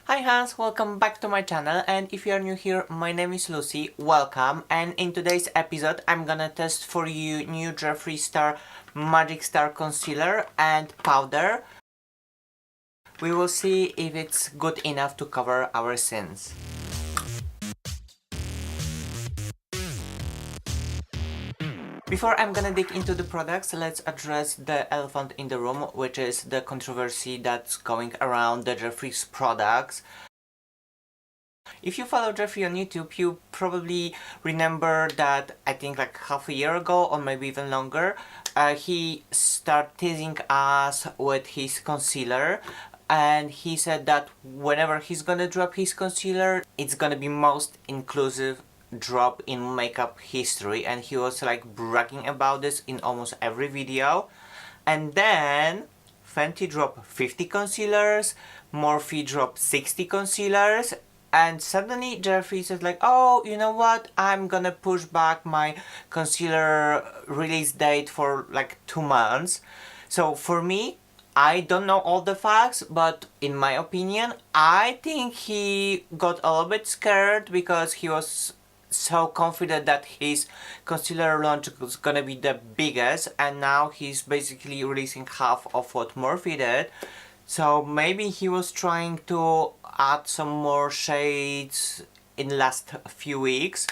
Hi Hans, welcome back to my channel, and if you are new here, my name is Lucy, welcome, and in today's episode I'm gonna test for you new Jeffree Star Magic Star Concealer and Powder. We will see if it's good enough to cover our sins. Before I'm gonna dig into the products, let's address the elephant in the room, which is the controversy that's going around the Jeffree's products. If you follow Jeffree on YouTube, you probably remember that I think like half a year ago or maybe even longer, he started teasing us with his concealer, and he said that whenever he's gonna drop his concealer, it's gonna be most inclusive drop in makeup history, and he was like bragging about this in almost every video. And then Fenty dropped 50 concealers, Morphe dropped 60 concealers, and suddenly Jeffree says like, oh, you know what, I'm gonna push back my concealer release date for like 2 months. So for me, I don't know all the facts, but in my opinion, I think he got a little bit scared because he was so confident that his concealer launch was gonna be the biggest, and now he's basically releasing half of what Morphe did. So maybe he was trying to add some more shades in the last few weeks.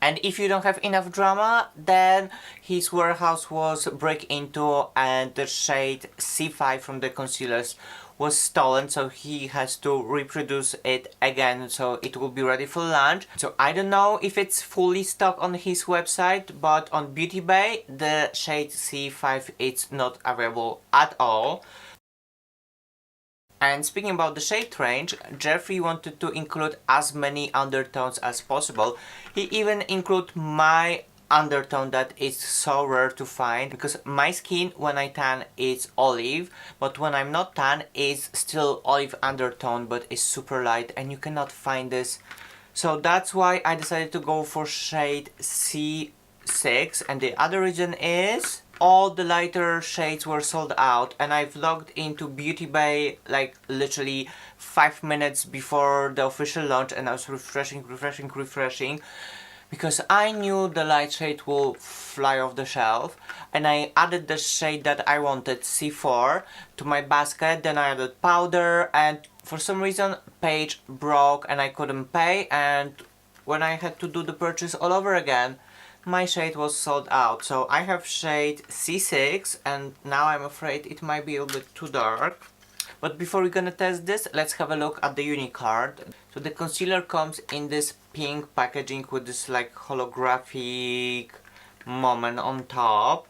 And if you don't have enough drama, then his warehouse was break into and the shade C5 from the concealers was stolen, so he has to reproduce it again, so it will be ready for launch. So I don't know if it's fully stocked on his website, but on Beauty Bay the shade C5 is not available at all. And speaking about the shade range, Jeffree wanted to include as many undertones as possible. He even included my undertone that is so rare to find, because my skin when I tan is olive, but when I'm not tan it's still olive undertone, but it's super light and you cannot find this. So that's why I decided to go for shade C6, and the other reason is all the lighter shades were sold out, and I've logged into Beauty Bay like literally 5 minutes before the official launch, and I was refreshing because I knew the light shade will fly off the shelf, and I added the shade that I wanted, C4, to my basket. Then I added powder, and for some reason page broke and I couldn't pay, and when I had to do the purchase all over again, my shade was sold out. So I have shade C6, and now I'm afraid it might be a little bit too dark. But before we're gonna test this, let's have a look at the Unicard. So the concealer comes in this pink packaging with this like holographic moment on top.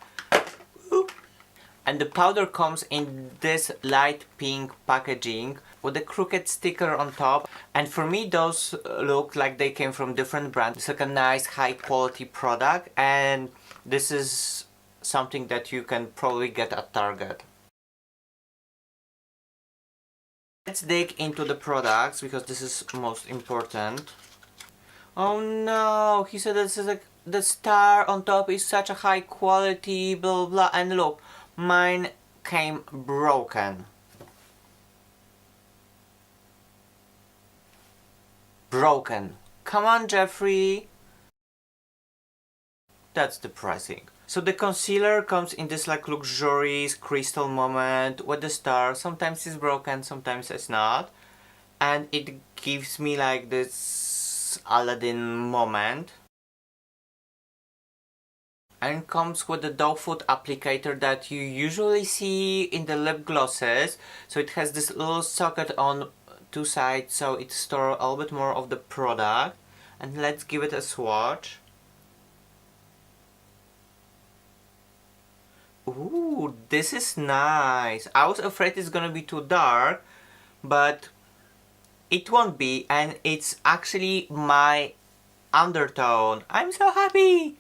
And the powder comes in this light pink packaging with a crooked sticker on top. And for me those look like they came from different brands. It's like a nice high quality product, and this is something that you can probably get at Target. Let's dig into the products because this is most important. Oh no, he said this is like the star on top is such a high quality, blah blah, and look, mine came broken. Broken. Come on, Jeffree. That's depressing. So the concealer comes in this like luxurious crystal moment with the star. Sometimes it's broken, sometimes it's not. And it gives me like this Aladdin moment. And comes with the doe foot applicator that you usually see in the lip glosses. So it has this little socket on 2 sides, so it stores a little bit more of the product. And let's give it a swatch. Ooh, this is nice. I was afraid it's gonna be too dark, but it won't be, and it's actually my undertone. I'm so happy!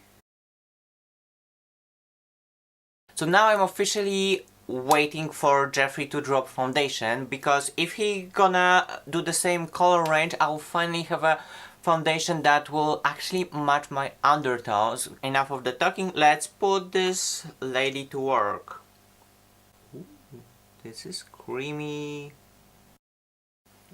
So now I'm officially waiting for Jeffree to drop foundation, because if he gonna do the same color range, I'll finally have a foundation that will actually match my undertones. Enough of the talking, let's put this lady to work. Ooh, this is creamy.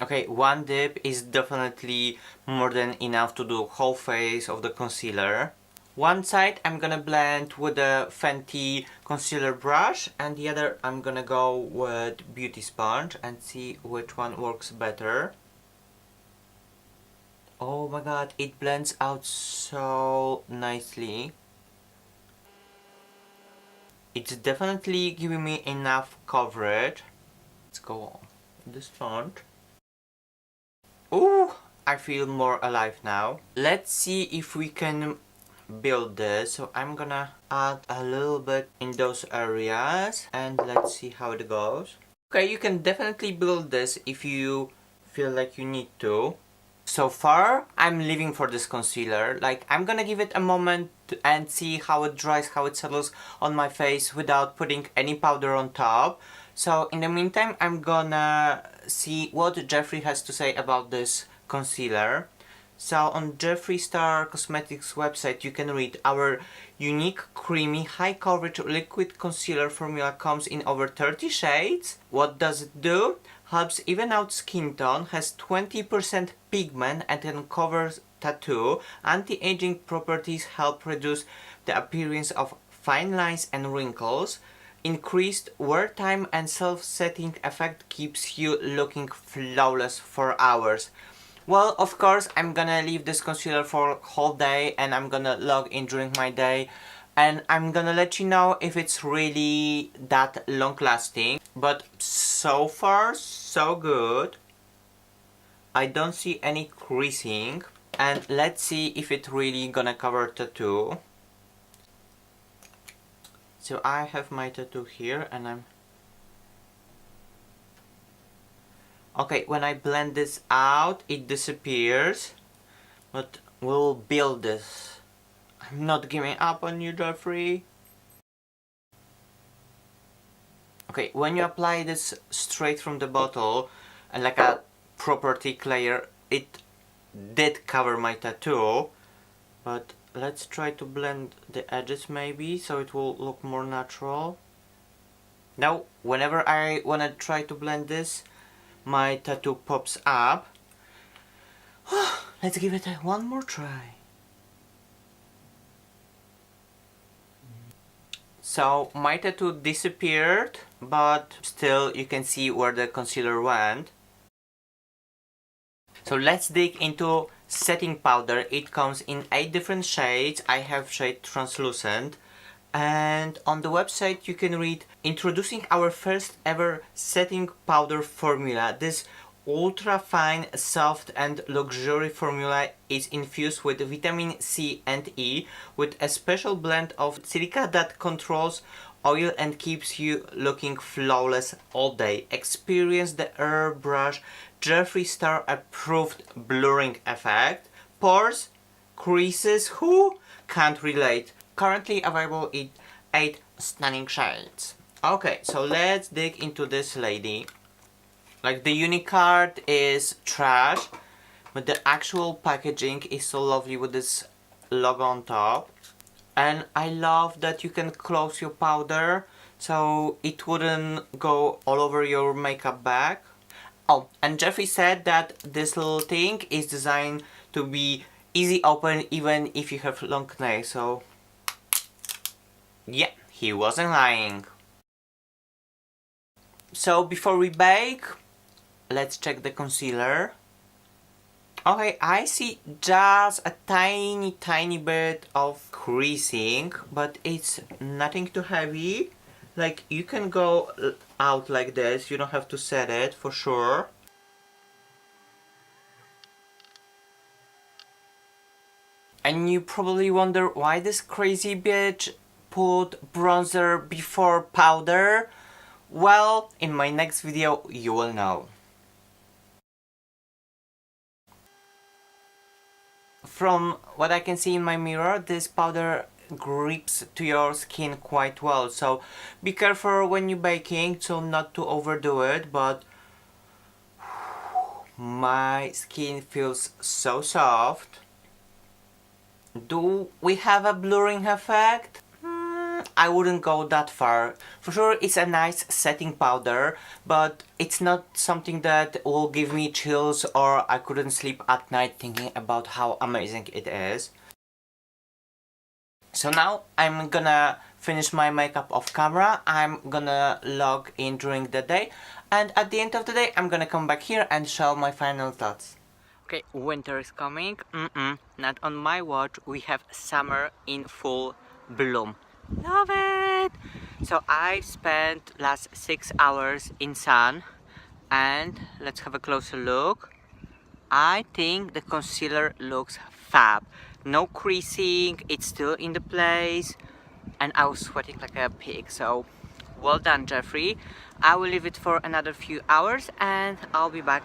Okay, one dip is definitely more than enough to do whole face of the concealer. One side I'm gonna blend with a Fenty concealer brush, and the other I'm gonna go with beauty sponge and see which one works better. Oh my god, it blends out so nicely. It's definitely giving me enough coverage. Let's go on the sponge. Ooh, I feel more alive now. Let's see if we can build this. So I'm gonna add a little bit in those areas and let's see how it goes. Okay, you can definitely build this if you feel like you need to. So far, I'm leaving for this concealer. Like, I'm gonna give it a moment and see how it dries, how it settles on my face without putting any powder on top. So in the meantime, I'm gonna see what Jeffree has to say about this concealer. So on Jeffree Star Cosmetics website you can read our unique creamy high coverage liquid concealer formula comes in over 30 shades. What does it do? Helps even out skin tone, has 20% pigment and can cover tattoo. Anti-aging properties help reduce the appearance of fine lines and wrinkles. Increased wear time and self-setting effect keeps you looking flawless for hours. Well, of course, I'm gonna leave this concealer for a whole day and I'm gonna log in during my day and I'm gonna let you know if it's really that long lasting. But so far, so good. I don't see any creasing. And let's see if it really gonna cover tattoo. So I have my tattoo here and I'm... Okay, when I blend this out, it disappears. But we'll build this. I'm not giving up on you, Jeffree. Okay, when you apply this straight from the bottle, and like a proper thick layer, it did cover my tattoo. But let's try to blend the edges maybe, so it will look more natural. Now, whenever I wanna try to blend this, my tattoo pops up. Let's give it one more try. So my tattoo disappeared, but still you can see where the concealer went. So let's dig into setting powder. It comes in 8 different shades. I have shade translucent. And on the website you can read, introducing our first ever setting powder formula. This ultra fine, soft and luxury formula is infused with vitamin C and E with a special blend of silica that controls oil and keeps you looking flawless all day. Experience the airbrush Jeffree Star approved blurring effect. Pores, creases, who can't relate? Currently available in 8 stunning shades. Okay, so let's dig into this lady. Like, the Unicard is trash, but the actual packaging is so lovely with this logo on top. And I love that you can close your powder so it wouldn't go all over your makeup bag. Oh, and Jeffree said that this little thing is designed to be easy open even if you have long nails, so yeah, he wasn't lying. So before we bake, let's check the concealer. Okay, I see just a tiny bit of creasing, but it's nothing too heavy. Like, you can go out like this, you don't have to set it for sure. And you probably wonder why this crazy bitch put bronzer before powder. Well, in my next video you will know. From what I can see in my mirror, this powder grips to your skin quite well, so be careful when you're baking so not to overdo it, but my skin feels so soft. Do we have a blurring effect? I wouldn't go that far. For sure it's a nice setting powder, but it's not something that will give me chills or I couldn't sleep at night thinking about how amazing it is. So now I'm gonna finish my makeup off camera. I'm gonna log in during the day, and at the end of the day I'm gonna come back here and show my final thoughts. Okay, winter is coming. Not on my watch. We have summer in full bloom. Love it! So I spent last 6 hours in sun, and let's have a closer look. I think the concealer looks fab. No creasing, it's still in the place, and I was sweating like a pig, so well done, Jeffree. I will leave it for another few hours and I'll be back.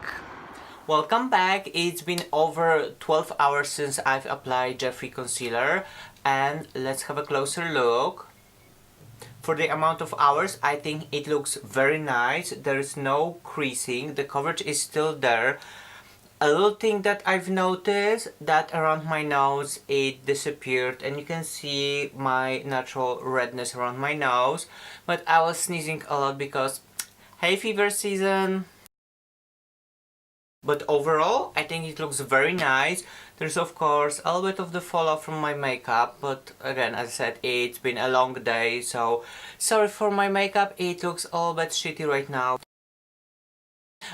Welcome back. It's been over 12 hours since I've applied Jeffree concealer, and let's have a closer look. For the amount of hours, I think it looks very nice. There is no creasing, the coverage is still there. A little thing that I've noticed, that around my nose it disappeared, and you can see my natural redness around my nose, but I was sneezing a lot because hay fever season. But overall I think it looks very nice. There's of course a little bit of the fallout from my makeup, but again, as I said, it's been a long day, so sorry for my makeup. It looks a little bit shitty right now.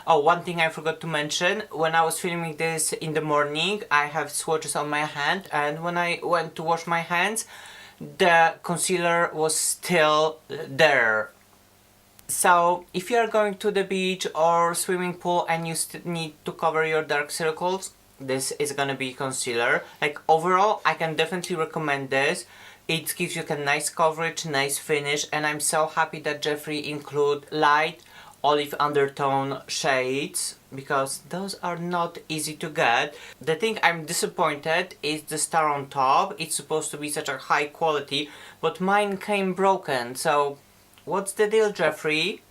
Oh, one thing I forgot to mention, when I was filming this in the morning, I have swatches on my hand, and when I went to wash my hands, the concealer was still there. So if you are going to the beach or swimming pool and you need to cover your dark circles, this is gonna be concealer. Like, overall I can definitely recommend this. It gives you a nice coverage, nice finish, and I'm so happy that Jeffree include light olive undertone shades, because those are not easy to get. The thing I'm disappointed is the star on top. It's supposed to be such a high quality, but mine came broken, so what's the deal, Jeffree?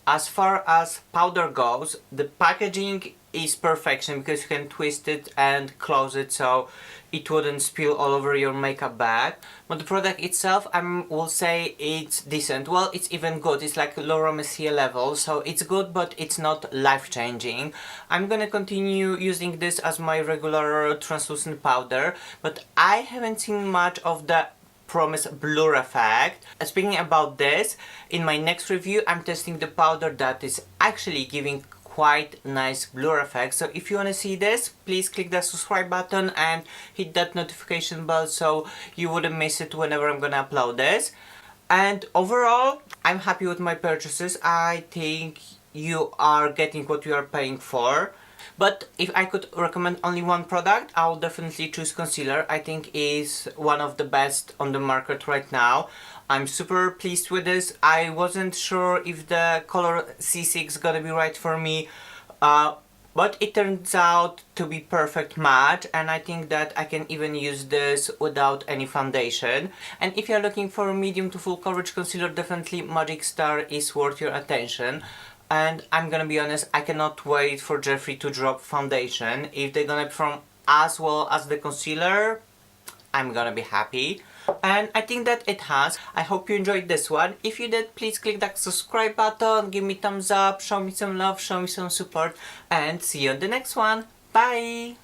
As far as powder goes, the packaging is perfection because you can twist it and close it so it wouldn't spill all over your makeup bag. But the product itself, I will say it's decent. Well, it's even good. It's like Laura Mercier level, so it's good, but it's not life-changing. I'm gonna continue using this as my regular translucent powder, but I haven't seen much of the promised blur effect. Speaking about this, in my next review I'm testing the powder that is actually giving quite nice blur effect. So if you want to see this, please click the subscribe button and hit that notification bell so you wouldn't miss it whenever I'm gonna upload this. And overall, I'm happy with my purchases. I think you are getting what you are paying for. But if I could recommend only one product, I will definitely choose concealer. I think is one of the best on the market right now. I'm super pleased with this. I wasn't sure if the color C6 gonna be right for me, but it turns out to be perfect match, and I think that I can even use this without any foundation. And if you're looking for a medium to full coverage concealer, definitely Magic Star is worth your attention. And I'm gonna be honest, I cannot wait for Jeffree to drop foundation. If they're gonna perform as well as the concealer, I'm gonna be happy. And I think that it has. I hope you enjoyed this one. If you did, please click that subscribe button, give me thumbs up, show me some love, show me some support, and see you on the next one. Bye!